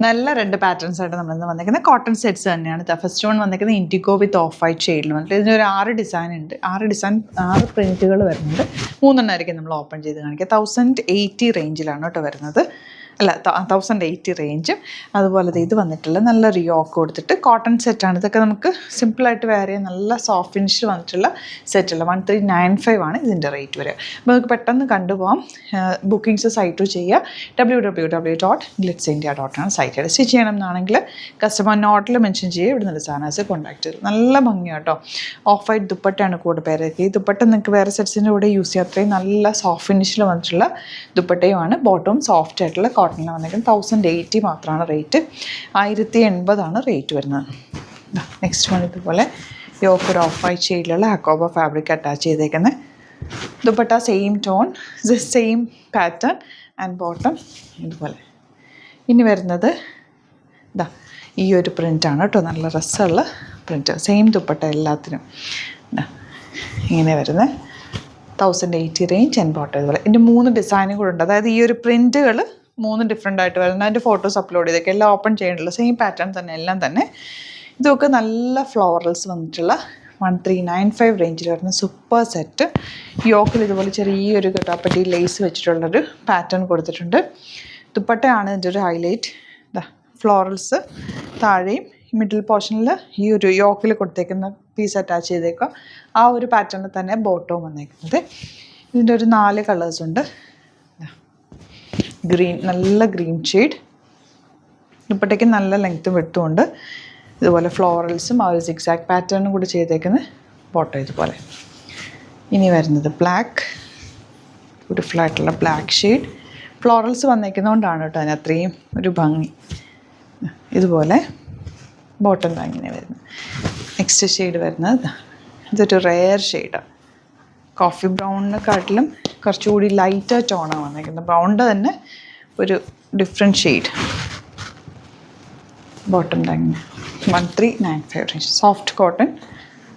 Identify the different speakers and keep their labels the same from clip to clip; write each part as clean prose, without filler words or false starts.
Speaker 1: നല്ല 2 പാറ്റേൺസ് ആയിട്ട് നമ്മളിന്ന് വന്നിരിക്കുന്നത് കോട്ടൺ സെറ്റ്സ് തന്നെയാണ്. ഫസ്റ്റ് വൺ വന്നിരിക്കുന്നത് ഇൻഡിഗോ വിത്ത് ഓഫ് വൈറ്റ് ഷെയ്ഡിൽ വന്നിട്ട് ഇതിനൊരു 6 ഡിസൈൻ ഉണ്ട്. 6 പ്രിൻറ്റുകൾ വരുന്നുണ്ട്. 3 ആയിരിക്കും നമ്മൾ ഓപ്പൺ ചെയ്ത് കാണിക്കുക. 1080 റേഞ്ചിലാണ് കേട്ടോ വരുന്നത്. അല്ല 1080 റേഞ്ചും. അതുപോലെ ഇത് വന്നിട്ടുള്ള നല്ല റിയോക്ക് കൊടുത്തിട്ട് കോട്ടൺ സെറ്റാണ്. ഇതൊക്കെ നമുക്ക് സിമ്പിളായിട്ട് വെയർ ചെയ്യാൻ നല്ല സോഫ്റ്റ് ഫിനിഷിൽ വന്നിട്ടുള്ള സെറ്റുള്ള 1395 ആണ് ഇതിൻ്റെ റേറ്റ് വരിക. അപ്പോൾ നമുക്ക് പെട്ടെന്ന് കണ്ടുപോകാം. ബുക്കിംഗ്സ് സൈറ്റ് ചെയ്യുക. www.glitzindia.com ആണ് സൈറ്റ്. സ്റ്റിച്ച് ചെയ്യണം എന്നാണെങ്കിൽ കസ്റ്റമർ നോട്ടിൽ മെൻഷൻ ചെയ്യുക. ഇവിടെ നിന്ന് സാധനസ് കോൺടാക്ട് ചെയ്തു. നല്ല ഭംഗിയാണ് കേട്ടോ. ഓഫ് വൈറ്റ് ദുപ്പട്ടയാണ് കൂടെ പേരൊക്കെ. ഈ ദുപ്പട്ട നിങ്ങൾക്ക് വേറെ സെറ്റ്സിൻ്റെ കൂടെ യൂസ് ചെയ്യാം. അത്രയും നല്ല സോഫ്റ്റ് ഫിനിഷിൽ വന്നിട്ടുള്ള ദുപ്പട്ടയുമാണ്. ബോട്ടവും സോഫ്റ്റ് ആയിട്ടുള്ള കോട്ടണിൽ വന്നിരിക്കുന്നത്. 1080 മാത്രമാണ് റേറ്റ്. 1080 റേറ്റ് വരുന്നത്. നെക്സ്റ്റ് വൺ ഇതുപോലെ യോക്ക് ഒരു ഓഫ് വൈറ്റ് ഷെയ്ഡിലുള്ള അക്കോബ ഫാബ്രിക് അറ്റാച്ച് ചെയ്തേക്കുന്നത്. Dupatta same tone, same pattern and bottom ഇതുപോലെ. ഇനി വരുന്നത് ഈ ഒരു പ്രിൻ്റാണ് കേട്ടോ. നല്ല രസമുള്ള പ്രിൻറ്റ്. സെയിം ദുപ്പട്ട എല്ലാത്തിനും ഇങ്ങനെ വരുന്നത്. 1080 റേഞ്ച് ആൻഡ് ബോട്ടം ഇതുപോലെ. ഇതിൻ്റെ 3 ഡിസൈനും കൂടെ ഉണ്ട്. അതായത് ഈ ഒരു പ്രിൻറ്റുകൾ 3 ഡിഫറെൻ്റ് ആയിട്ട് വരുന്നത്. അതിൻ്റെ ഫോട്ടോസ് അപ്ലോഡ് ചെയ്തൊക്കെ എല്ലാം ഓപ്പൺ ചെയ്യേണ്ടല്ലോ. സെയിം പാറ്റേൺ തന്നെ എല്ലാം തന്നെ. ഇതൊക്കെ നല്ല ഫ്ലോറൽസ് വന്നിട്ടുള്ള 1395 റേഞ്ചിൽ വരുന്ന സൂപ്പർ സെറ്റ്. യോക്കിൽ ഇതുപോലെ ചെറിയൊരു കെട്ടാപ്പട്ടി ലേസ് വെച്ചിട്ടുള്ളൊരു പാറ്റേൺ കൊടുത്തിട്ടുണ്ട്. ദുപ്പട്ടയാണ് ഇതിൻ്റെ ഒരു ഹൈലൈറ്റ്. ഫ്ലോറൽസ് താഴെയും മിഡിൽ പോർഷനിൽ ഈ ഒരു യോക്കിൽ കൊടുത്തേക്കുന്ന പീസ് അറ്റാച്ച് ചെയ്തേക്കുക. ആ ഒരു പാറ്റേണിൽ തന്നെ ബോട്ടവും വന്നേക്കുന്നത്. ഇതിൻ്റെ ഒരു 4 കളേഴ്സ് ഉണ്ട്. ഗ്രീൻ, നല്ല ഗ്രീൻ ഷെയ്ഡ്. ദുപ്പട്ടയ്ക്ക് നല്ല ലെങ്ത്തും വെട്ടുമുണ്ട്. ഇതുപോലെ ഫ്ലോറൽസും ആ ഒരു സിക്സാക്ട് പാറ്റേണും കൂടി ചെയ്തേക്കുന്നത് ബോട്ടം ഇതുപോലെ. ഇനി വരുന്നത് ബ്ലാക്ക്, ബ്യൂട്ടിഫുള്ളായിട്ടുള്ള ബ്ലാക്ക് ഷെയ്ഡ്. ഫ്ലോറൽസ് വന്നേക്കുന്നതുകൊണ്ടാണ് കേട്ടോ അതിന് അത്രയും ഒരു ഭംഗി. ഇതുപോലെ ബോട്ടം ഇങ്ങനെ വരുന്നത്. നെക്സ്റ്റ് ഷെയ്ഡ് വരുന്നത് ഇതൊരു റെയർ ഷെയ്ഡാണ്. കോഫി ബ്രൗണിനെക്കാട്ടിലും കുറച്ചുകൂടി ലൈറ്റർ ടോണാണ് വന്നിരിക്കുന്നത്. ബ്രൗണിൻ്റെ തന്നെ ഒരു ഡിഫറെൻറ്റ് ഷെയ്ഡ്. ബോട്ടം ഇങ്ങനെ 1395 റേഞ്ച്. സോഫ്റ്റ് കോട്ടൺ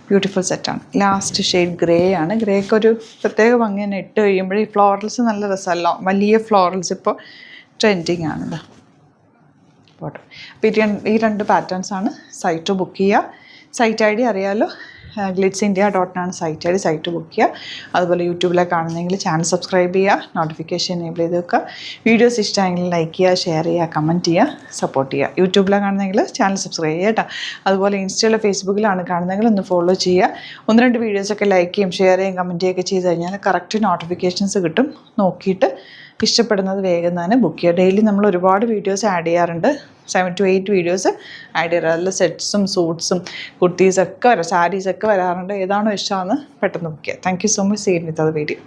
Speaker 1: ബ്യൂട്ടിഫുൾ സെറ്റാണ്. ലാസ്റ്റ് ഷെയ്ഡ് ഗ്രേ ആണ്. ഗ്രേക്ക് ഒരു പ്രത്യേക ഭംഗി തന്നെ ഇട്ട് കഴിയുമ്പോൾ ഈ ഫ്ലോറൽസ് നല്ല രസമല്ല. വലിയ ഫ്ലോറൽസ് ഇപ്പോൾ ട്രെൻഡിങ് ആണല്ലോ ബോട്ടം. അപ്പോൾ ഈ 2 പാറ്റേൺസാണ്. സൈറ്റ് ബുക്ക് ചെയ്യുക. സൈറ്റ് ഐ ഡി അറിയാമല്ലോ, glitzindia.com ആണ് site I D. Site book ചെയ്യുക. അതുപോലെ യൂട്യൂബിലേക്ക് കാണുന്നെങ്കിൽ ചാനൽ സബ്സ്ക്രൈബ് ചെയ്യുക, നോട്ടിഫിക്കേഷൻ എനേബിൾ ചെയ്ത് വെക്കുക. വീഡിയോസ് ഇഷ്ടമെങ്കിൽ ലൈക്ക് ചെയ്യുക, ഷെയർ ചെയ്യുക, കമൻറ്റ് ചെയ്യുക, സപ്പോർട്ട് ചെയ്യുക. യൂട്യൂബിലാണ് കാണുന്നെങ്കിൽ ചാനൽ സബ്സ്ക്രൈബ് ചെയ്യുക കേട്ടോ. അതുപോലെ ഇൻസ്റ്റയിലോ ഫേസ്ബുക്കിലാണ് കാണുന്നെങ്കിൽ ഒന്ന് ഫോളോ ചെയ്യുക. 1-2 വീഡിയോസൊക്കെ ലൈക്ക് ചെയ്യും, ഷെയർ ചെയ്യും, കമൻറ്റ് ചെയ്യുകയൊക്കെ ചെയ്ത് കഴിഞ്ഞാൽ കറക്റ്റ് നോട്ടിഫിക്കേഷൻസ് കിട്ടും. നോക്കിയിട്ട് ഇഷ്ടപ്പെടുന്നത് വേഗം തന്നെ ബുക്ക് ചെയ്യുക. ഡെയിലി നമ്മൾ ഒരുപാട് വീഡിയോസ് ആഡ് ചെയ്യാറുണ്ട്. 7 to 8 വീഡിയോസ് ആഡ് ചെയ്യാറ്. അതിൽ സെറ്റ്സും സൂട്ട്സും കുർത്തീസൊക്കെ സാരീസൊക്കെ വരാറുണ്ട്. ഏതാണോ ഇഷ്ടമാണെന്ന് പെട്ടെന്ന് ബുക്ക് ചെയ്യുക. Thank you so much. See you with അത് വീഡിയോ.